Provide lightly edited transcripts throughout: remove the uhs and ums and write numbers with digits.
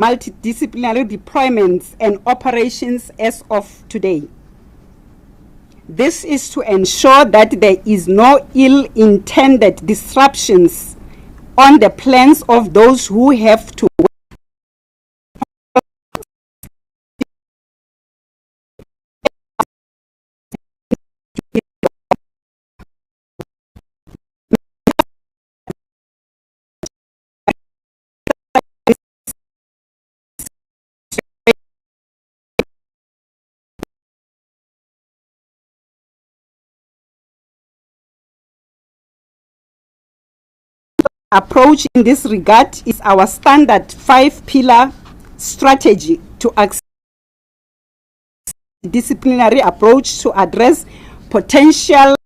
multidisciplinary deployments and operations as of today. This is to ensure that there is no ill-intended disruptions on the plans of those who have to approach in this regard is our standard 5-pillar strategy to accept disciplinary approach to address potential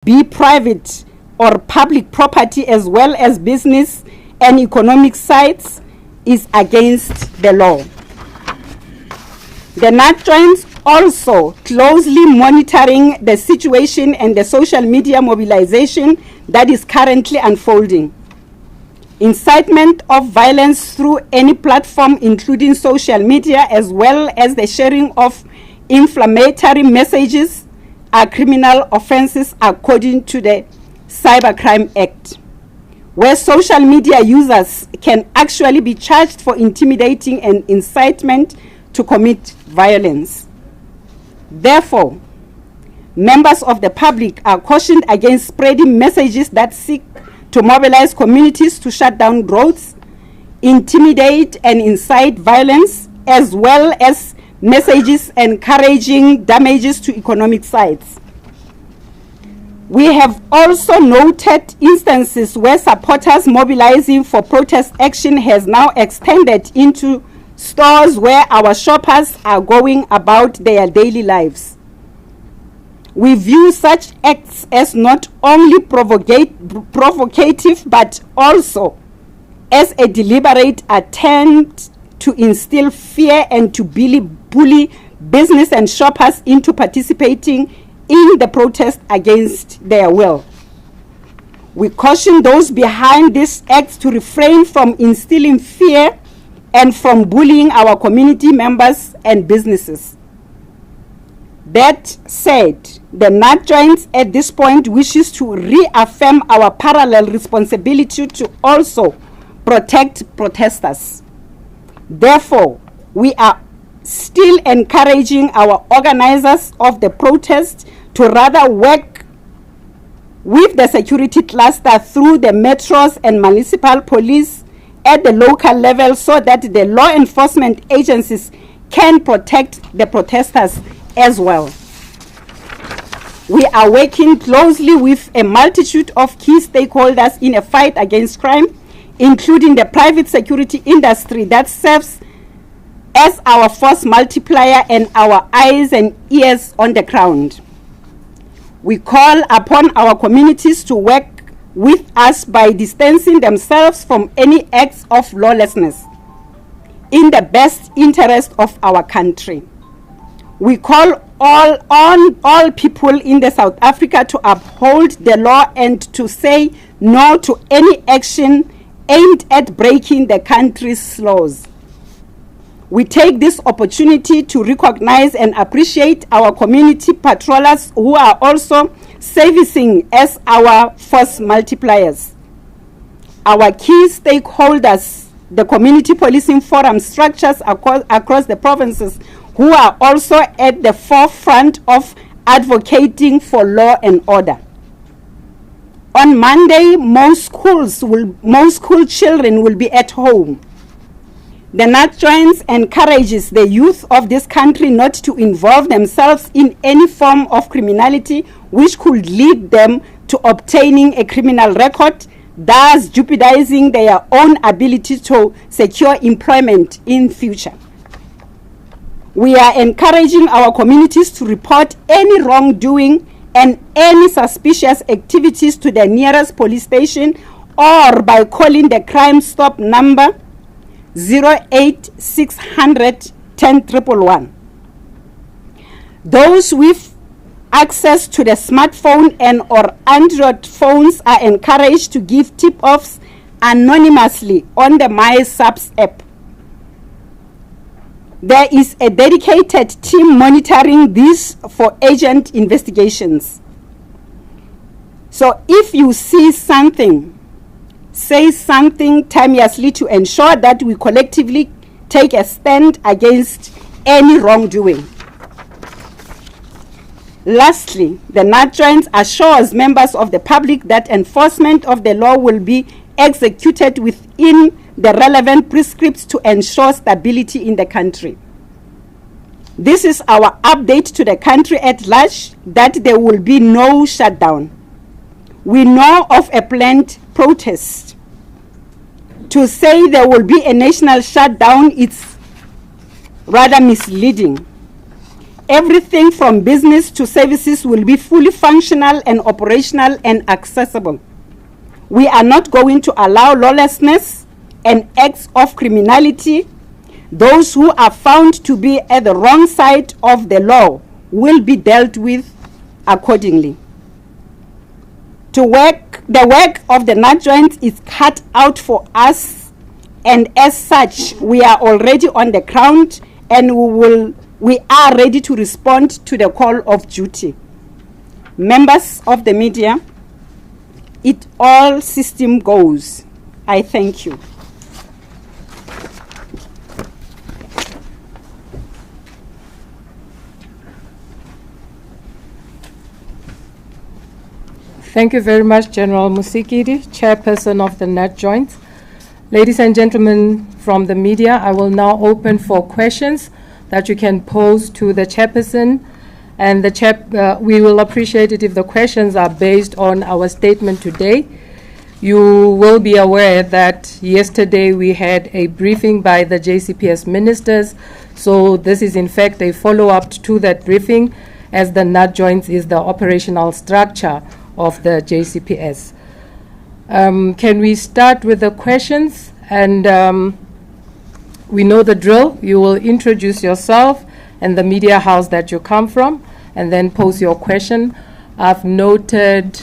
be private or public property as well as business and economic sites is against the law. The NATJOINTS also closely monitoring the situation and the social media mobilization that is currently unfolding. Incitement of violence through any platform, including social media, as well as the sharing of inflammatory messages, are criminal offenses according to the Cybercrime Act, where social media users can actually be charged for intimidating and incitement to commit violence. Therefore, members of the public are cautioned against spreading messages that seek to mobilize communities to shut down roads, intimidate and incite violence, as well as messages encouraging damages to economic sites. We have also noted instances where supporters mobilizing for protest action has now extended into stores where our shoppers are going about their daily lives. We view such acts as not only provocative but also as a deliberate attempt to instill fear and to bully business and shoppers into participating in the protest against their will. We caution those behind these acts to refrain from instilling fear and from bullying our community members and businesses. That said, the NATJOINTS at this point wishes to reaffirm our parallel responsibility to also protect protesters. Therefore, we are still encouraging our organizers of the protest to rather work with the security cluster through the metros and municipal police at the local level so that the law enforcement agencies can protect the protesters as well. We are working closely with a multitude of key stakeholders in a fight against crime, including the private security industry that serves as our force multiplier and our eyes and ears on the ground. We call upon our communities to work with us by distancing themselves from any acts of lawlessness in the best interest of our country. We call on all people in the South Africa to uphold the law and to say no to any action aimed at breaking the country's laws. We take this opportunity to recognize and appreciate our community patrollers who are also servicing as our force multipliers. Our key stakeholders, the community policing forum structures across the provinces, who are also at the forefront of advocating for law and order. On Monday, most school children will be at home. The NATJOINTS encourages the youth of this country not to involve themselves in any form of criminality which could lead them to obtaining a criminal record, thus jeopardizing their own ability to secure employment in future. We are encouraging our communities to report any wrongdoing and any suspicious activities to the nearest police station or by calling the Crime Stop number 08600 10111. Those with access to the smartphone and or Android phones are encouraged to give tip-offs anonymously on the MySABC app. There is a dedicated team monitoring this for agent investigations. So if you see something, say something timeously to ensure that we collectively take a stand against any wrongdoing. Lastly, the NATJOINTS assures members of the public that enforcement of the law will be executed within the relevant prescripts to ensure stability in the country. This is our update to the country at large that there will be no shutdown. We know of a planned protest. To say there will be a national shutdown, it's rather misleading. Everything from business to services will be fully functional and operational and accessible. We are not going to allow lawlessness and acts of criminality. Those who are found to be at the wrong side of the law will be dealt with accordingly. The work of the NATJOINTS is cut out for us, and as such, we are already on the ground and we are ready to respond to the call of duty. Members of the media, it all system goes. I thank you. Thank you very much, General Musikiri, Chairperson of the NATJOINTS. Ladies and gentlemen from the media, I will now open for questions that you can pose to the Chairperson. And we will appreciate it if the questions are based on our statement today. You will be aware that yesterday we had a briefing by the JCPS ministers. So this is in fact a follow-up to that briefing, as the NATJOINTS is the operational structure of the JCPS. Can we start with the questions? And we know the drill. You will introduce yourself and the media house that you come from, and then pose your question. I've noted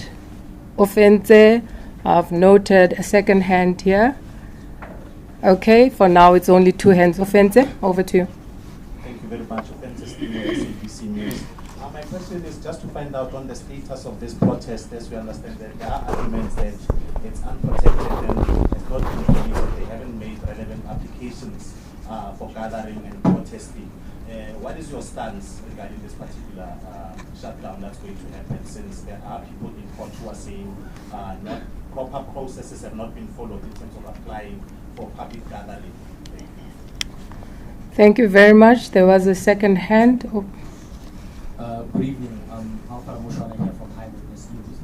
Ofense. I've noted a second hand here. Okay, for now it's only two hands. Ofense, over to you. Thank you very much. Ofense, SABC News. My question is just to find out on the status of this protest, as we understand that there are arguments that it's unprotected and it's not been released. They haven't made relevant applications for gathering and protesting. What is your stance regarding this particular shutdown that's going to happen, since there are people in court who are saying not proper processes have not been followed in terms of applying for public gathering? Thank you very much. There was a second hand. Good evening. I'm Alpha Moshwana here from Eyewitness News.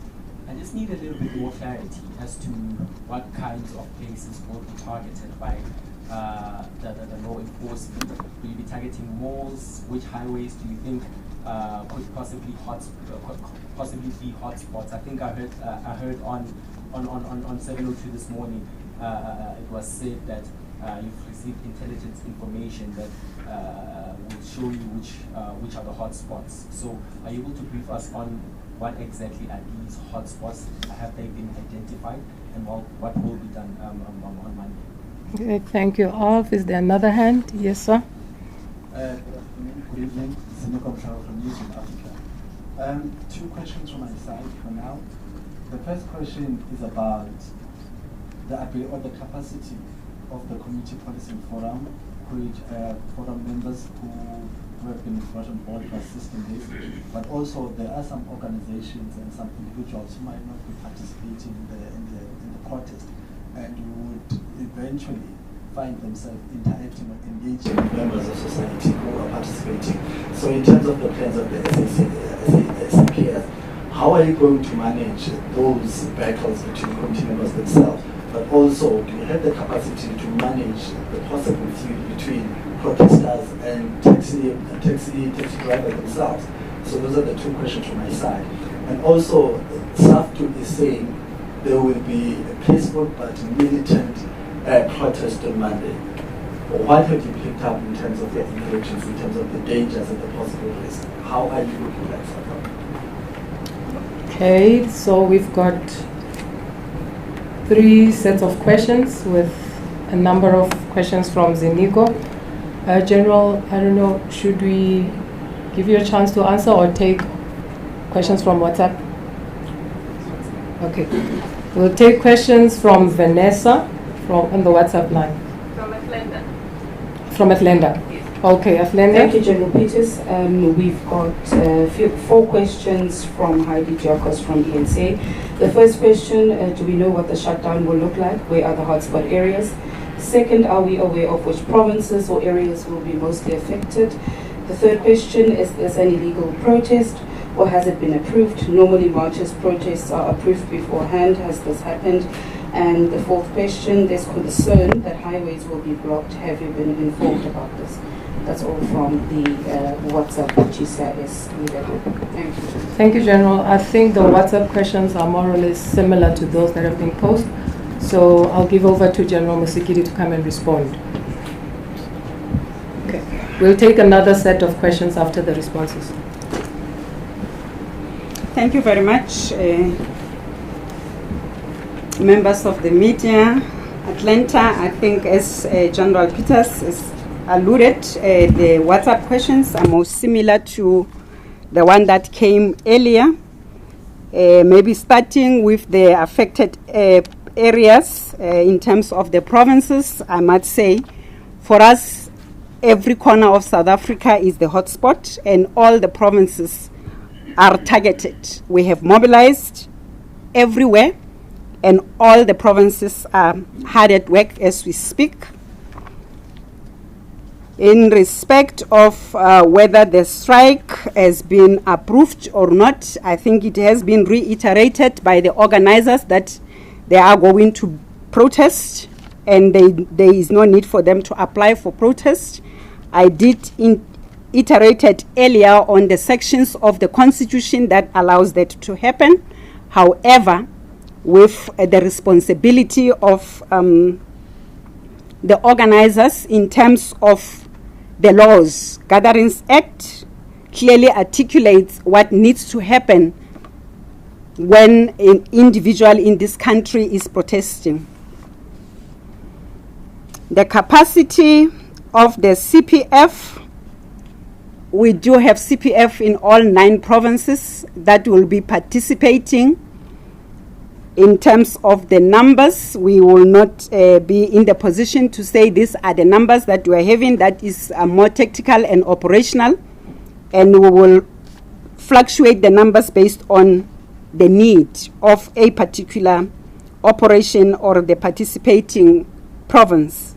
I just need a little bit more clarity as to what kinds of places will be targeted by the law enforcement. Will you be targeting malls? Which highways do you think could possibly be hotspots? I think I heard on 702 this morning. It was said that you've received intelligence information that will show you which are the hotspots. So are you able to brief us on what exactly are these hotspots? Have they been identified, and what will be done on Monday? Okay, thank you. Alf, is there another hand? Yes, sir. Good afternoon. Good evening. Sinekom Shao from News in Africa. Two questions from my side for now. The first question is about the ability or the capacity of the Community Policing Forum, which forum members who have been brought on board to assist in this, but also there are some organizations and some individuals who might not be participating in the protest and would eventually find themselves interacting or engaging with members of society who are participating. So in terms of the plans of the SAPS, how are you going to manage those battles between committee members themselves? But also, do you have the capacity to manage the possible feud between protesters and taxi drivers themselves? So those are the two questions from my side. And also, SAFTU is saying there will be a peaceful but militant protest on Monday. What have you picked up in terms of your intelligence, in terms of the dangers and the possible risks? How are you looking at South Africa? Okay, so we've got 3 sets of questions with a number of questions from Zinigo. General, I don't know, should we give you a chance to answer or take questions from WhatsApp? Okay, we'll take questions from Vanessa on the WhatsApp line. From Atlanta. From Atlanta? Yes. Okay, Atlanta. Thank you, General Peters. We've got 4 questions from Heidi Giacos from ENSA. The first question, do we know what the shutdown will look like? Where are the hotspot areas? Second, are we aware of which provinces or areas will be mostly affected? The third question, is this an illegal protest or has it been approved? Normally marches, protests are approved beforehand. Has this happened? And the fourth question, there's concern that highways will be blocked. Have you been informed about this? That's all from the WhatsApp GCIS leader. Thank you. Thank you, General. I think the WhatsApp questions are more or less similar to those that have been posed. So I'll give over to General Musikiri to come and respond. Okay. We'll take another set of questions after the responses. Thank you very much, members of the media. Atlanta, I think as General Peters has alluded, the WhatsApp questions are most similar to the one that came earlier. Maybe starting with the affected areas in terms of the provinces, I might say, for us, every corner of South Africa is the hotspot and all the provinces are targeted. We have mobilized everywhere and all the provinces are hard at work as we speak. In respect of whether the strike has been approved or not, I think it has been reiterated by the organizers that they are going to protest and there is no need for them to apply for protest. I did iterate earlier on the sections of the Constitution that allows that to happen. However, with the responsibility of the organizers in terms of the laws. Gatherings Act clearly articulates what needs to happen when an individual in this country is protesting. The capacity of the CPF, we do have CPF in all 9 provinces that will be participating. In terms of the numbers, we will not be in the position to say these are the numbers that we are having. That is more tactical and operational, and we will fluctuate the numbers based on the need of a particular operation or the participating province.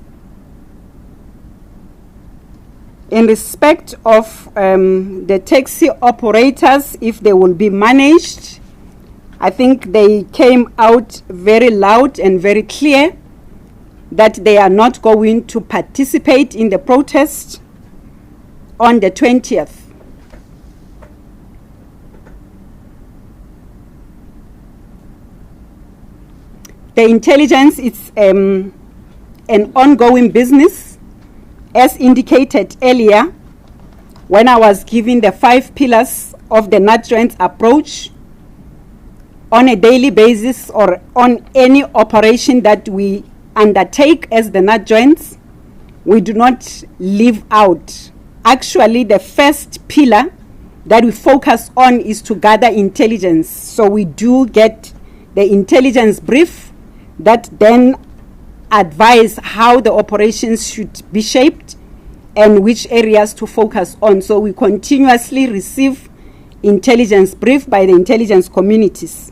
In respect of the taxi operators, if they will be managed, I think they came out very loud and very clear that they are not going to participate in the protest on the 20th. The intelligence is an ongoing business. As indicated earlier, when I was giving the 5 pillars of the NATJOINTS approach, on a daily basis or on any operation that we undertake as the NATJOINTS, we do not leave out. Actually, the first pillar that we focus on is to gather intelligence. So we do get the intelligence brief that then advise how the operations should be shaped and which areas to focus on. So we continuously receive intelligence brief by the intelligence communities.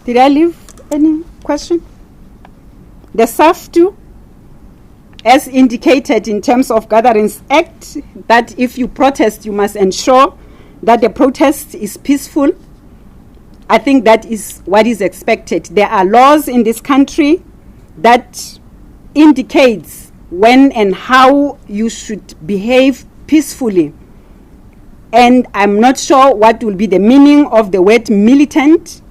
Did I leave Any question? The SAFTU, as indicated in terms of Gatherings Act, that if you protest, you must ensure that the protest is peaceful. I think that is what is expected. There are laws in this country that indicates when and how you should behave peacefully. And I'm not sure what will be the meaning of the word militant,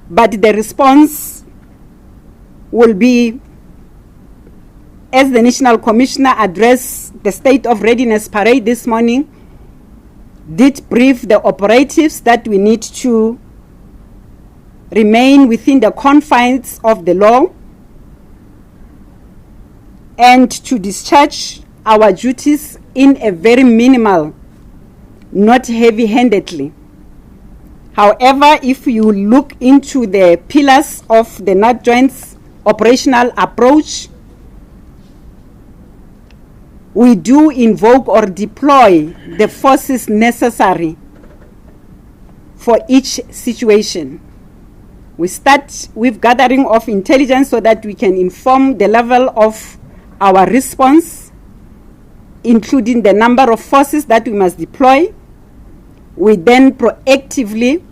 but the response will be, as the National Commissioner addressed the State of Readiness Parade this morning, did brief the operatives that we need to remain within the confines of the law and to discharge our duties in a very minimal, not heavy-handedly. However, if you look into the pillars of the NATJOINTS operational approach, we do invoke or deploy the forces necessary for each situation. We start with gathering of intelligence so that we can inform the level of our response, including the number of forces that we must deploy. We then proactively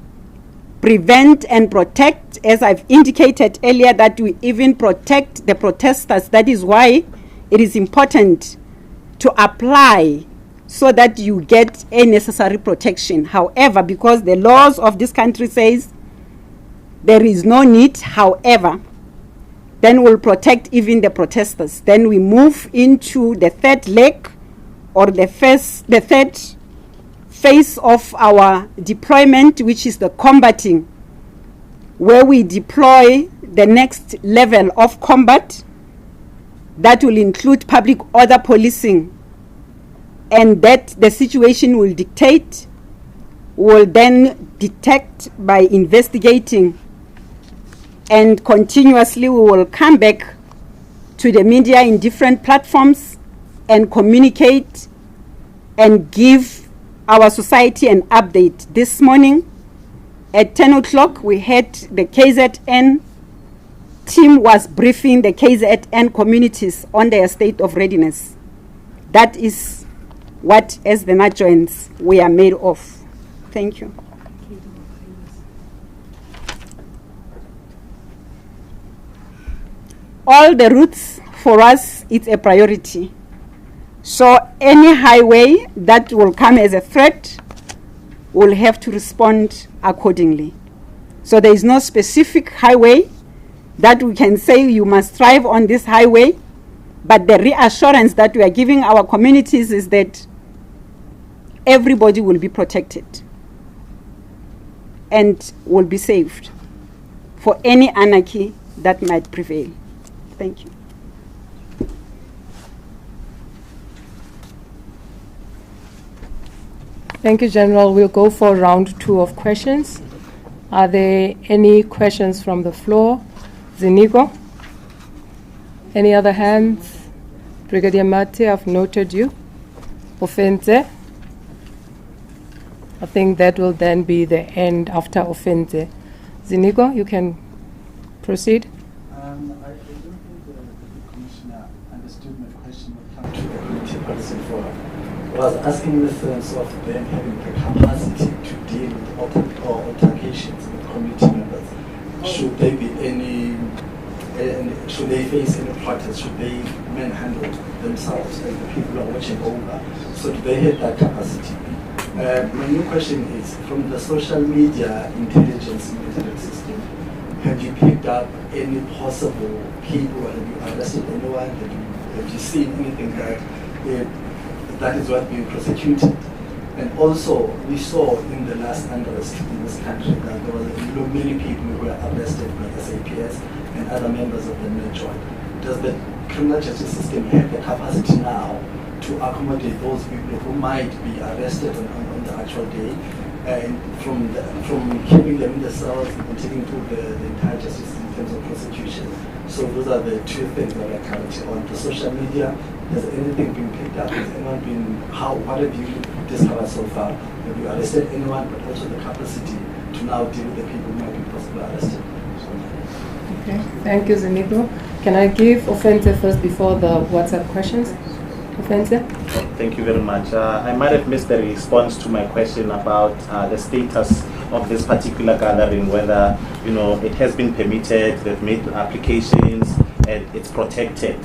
prevent and protect, as I've indicated earlier, that we even protect the protesters. That is why it is important to apply so that you get a necessary protection. However, because the laws of this country says there is no need, however, then we'll protect even the protesters. Then we move into the third leg or the third phase of our deployment, which is the combating, where we deploy the next level of combat that will include public order policing, and that the situation will dictate, will then detect by investigating, and continuously we will come back to the media in different platforms and communicate and give our society an update. This morning at 10 o'clock we had the KZN team was briefing the KZN communities on their state of readiness. That is what, as the NATJOINTS, we are made of. Thank you. All the routes for us, it's a priority. So any highway that will come as a threat will have to respond accordingly. So there is no specific highway that we can say you must drive on this highway, but the reassurance that we are giving our communities is that everybody will be protected and will be saved for any anarchy that might prevail. Thank you. Thank you, General. We'll go for round 2 of questions. Are there any questions from the floor? Zinigo? Any other hands? Brigadier Mate, I've noted you. Ofenze? I think that will then be the end after Ofenze. Zinigo, you can proceed. I don't think the Commissioner understood my question when it comes to the Community Policy Forum. I was asking in the sense of them having the capacity to deal with altercations with community members. Should there be any, should they face any protest? Should they manhandle themselves and the people are watching over? So do they have that capacity? My new question is, from the social media intelligence monitoring system, have you picked up any possible people? Have you arrested anyone? Have you seen anything that is what being prosecuted? And also, we saw in the last unrest in this country that there were many people who were arrested by SABC and other members of the NATJOINTS. Does the criminal justice system have the capacity now to accommodate those people who might be arrested on the actual day, and from keeping them in the cells and taking to the entire justice in terms of prosecution? So those are the two things that are currently on the social media. Has anything been picked up? Has anyone been, what have you discovered so far? Have you arrested anyone, but also the capacity to now deal with the people who might be possibly arrested? Okay, thank you, Zinigro. Can I give Ofente first before the WhatsApp questions? Ofente? Thank you very much. I might have missed the response to my question about the status of this particular gathering, whether it has been permitted, they've made applications, and it's protected.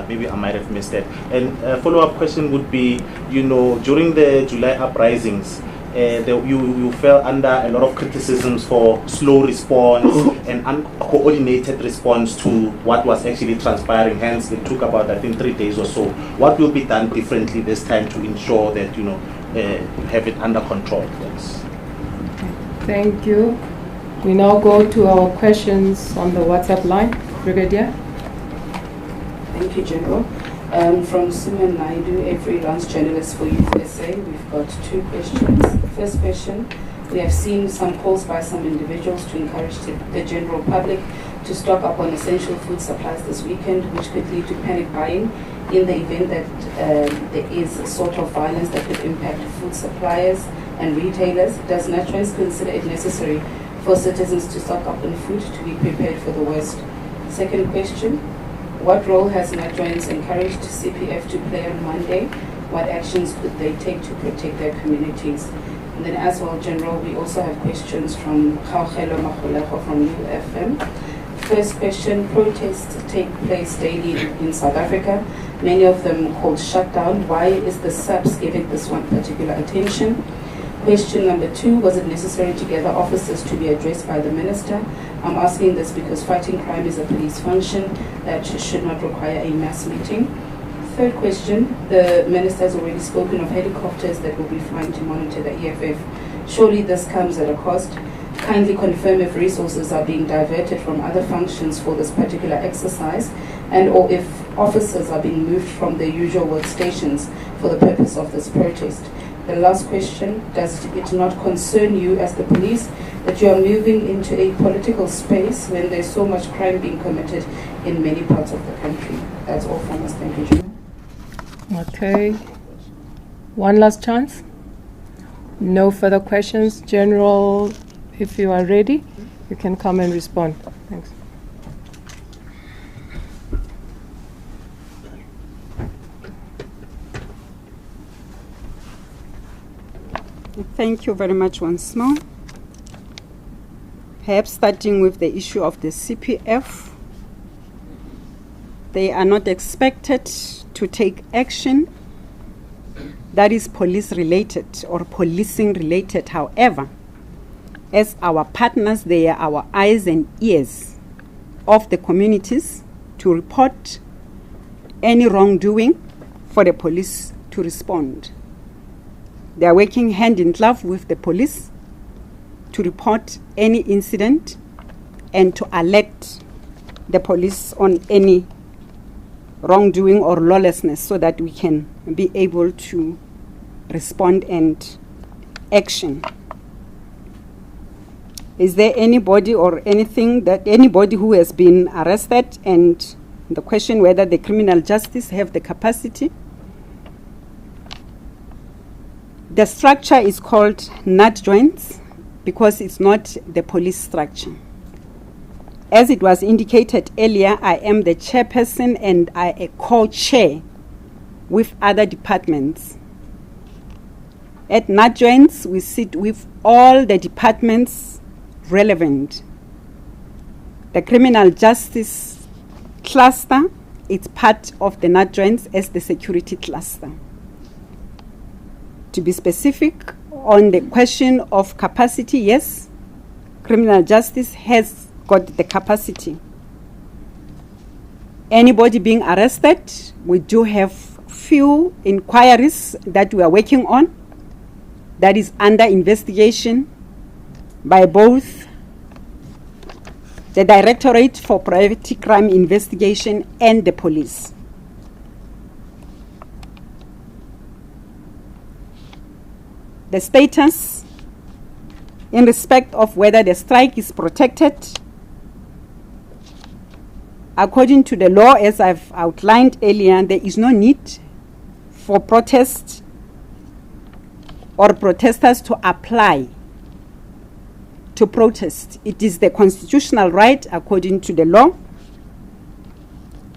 Maybe I might have missed that. And a follow-up question would be, during the July uprisings, you fell under a lot of criticisms for slow response and uncoordinated response to what was actually transpiring. Hence, it took about, I think, 3 days or so. What will be done differently this time to ensure that you have it under control? Thanks. Thank you. We now go to our questions on the WhatsApp line. Brigadier? Thank you, General. From Suman Naidu, a freelance journalist for Youth SA, we've got 2 questions. First question, we have seen some calls by some individuals to encourage the general public to stock up on essential food supplies this weekend, which could lead to panic buying in the event that there is a sort of violence that could impact food suppliers and retailers. Does NATJOINTS consider it necessary for citizens to stock up on food to be prepared for the worst? Second question, what role has NATJOINTS encouraged CPF to play on Monday? What actions could they take to protect their communities? And then as well, General, we also have questions from Khaukhelo Makgolejo from UFM. First question, protests take place daily in South Africa, many of them called shutdown. Why is the SABC giving this one particular attention? Question number 2, was it necessary to gather officers to be addressed by the minister? I'm asking this because fighting crime is a police function that should not require a mass meeting. Third question, the minister has already spoken of helicopters that will be flying to monitor the EFF. Surely this comes at a cost. Kindly confirm if resources are being diverted from other functions for this particular exercise, and or if officers are being moved from their usual workstations for the purpose of this protest. The last question, does it not concern you as the police that you are moving into a political space when there's so much crime being committed in many parts of the country? That's all from us. Thank you, General. Okay. One last chance. No further questions. General, if you are ready, you can come and respond. Thanks. Thank you very much once more. Perhaps starting with the issue of the CPF, they are not expected to take action that is police related or policing related. However, as our partners, they are our eyes and ears of the communities to report any wrongdoing for the police to respond. They are working hand in glove with the police to report any incident and to alert the police on any wrongdoing or lawlessness so that we can be able to respond and action. Is there anybody or anything that anybody who has been arrested, and the question whether the criminal justice have the capacity? The structure is called NATJOINTS because it's not the police structure. As it was indicated earlier, I am the chairperson and I am a co-chair with other departments. At NATJOINTS, we sit with all the departments relevant. The criminal justice cluster, it's part of the NATJOINTS as the security cluster. To be specific on the question of capacity, yes, criminal justice has got the capacity. Anybody being arrested, we do have few inquiries that we are working on that is under investigation by both the Directorate for Private Crime Investigation and the police. The status in respect of whether the strike is protected, according to the law, as I've outlined earlier, there is no need for protest or protesters to apply to protest. It is the constitutional right according to the law.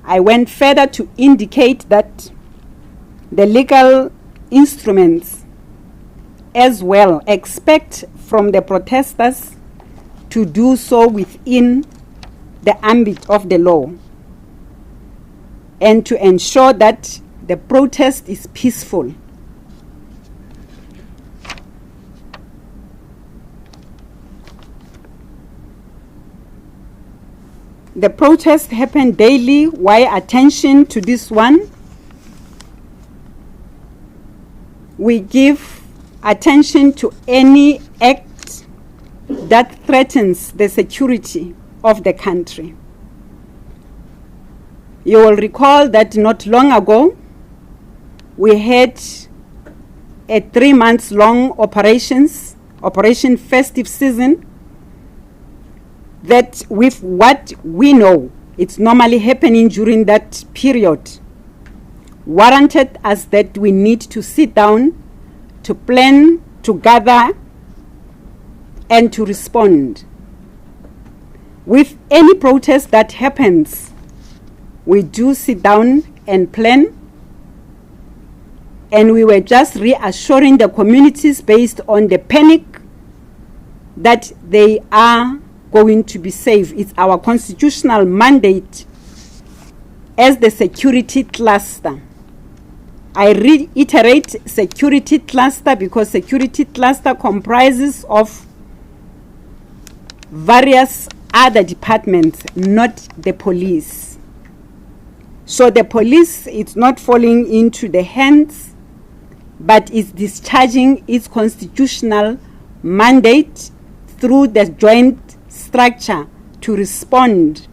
I went further to indicate that the legal instruments as well expect from the protesters to do so within the ambit of the law and to ensure that the protest is peaceful. The protests happen daily. Why attention to this one? We give attention to any act that threatens the security of the country. You will recall that not long ago, we had a 3-month-long Operation Festive Season, that with what we know, it's normally happening during that period, warranted us that we need to sit down, to plan, to gather, and to respond. With any protest that happens, we do sit down and plan, and we were just reassuring the communities based on the panic that they are going to be safe. It's our constitutional mandate as the security cluster. I reiterate security cluster because security cluster comprises of various other departments, not the police. So the police is not falling into the hands, but is discharging its constitutional mandate through the joint structure to respond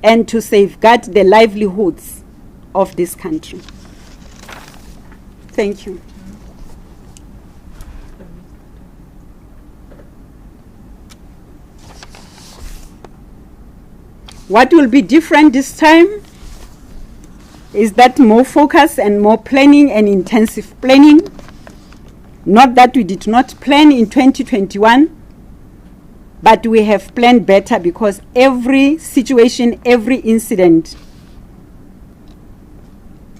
and to safeguard the livelihoods of this country. Thank you. What will be different this time is that more focus and more planning and intensive planning. Not that we did not plan in 2021, but we have planned better because every situation, every incident,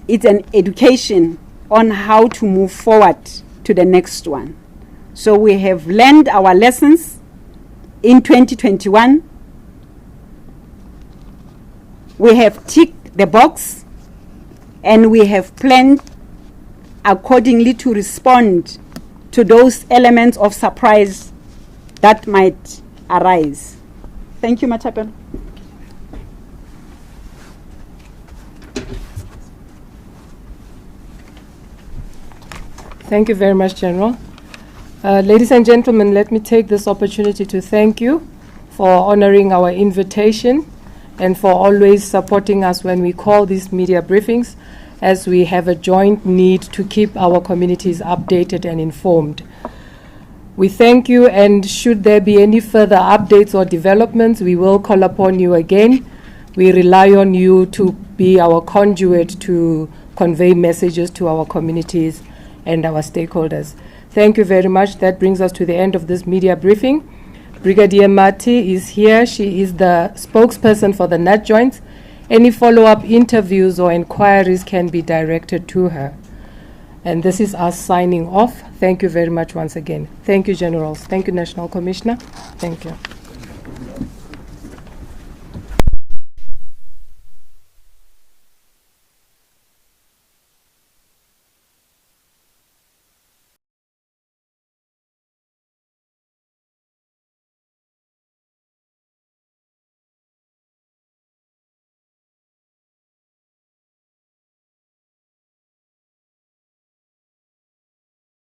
it's an education on how to move forward to the next one. So we have learned our lessons in 2021. We have ticked the box and we have planned accordingly to respond to those elements of surprise that might arise. Thank you, Matapelo. Thank you very much, General. Ladies and gentlemen, let me take this opportunity to thank you for honoring our invitation and for always supporting us when we call these media briefings, as we have a joint need to keep our communities updated and informed. We thank you, and should there be any further updates or developments, we will call upon you again. We rely on you to be our conduit to convey messages to our communities and our stakeholders. Thank you very much. That brings us to the end of this media briefing. Brigadier Mati is here. She is the spokesperson for the NATJOINTS. Any follow-up interviews or inquiries can be directed to her. And this is us signing off. Thank you very much once again. Thank you, Generals. Thank you, National Commissioner. Thank you.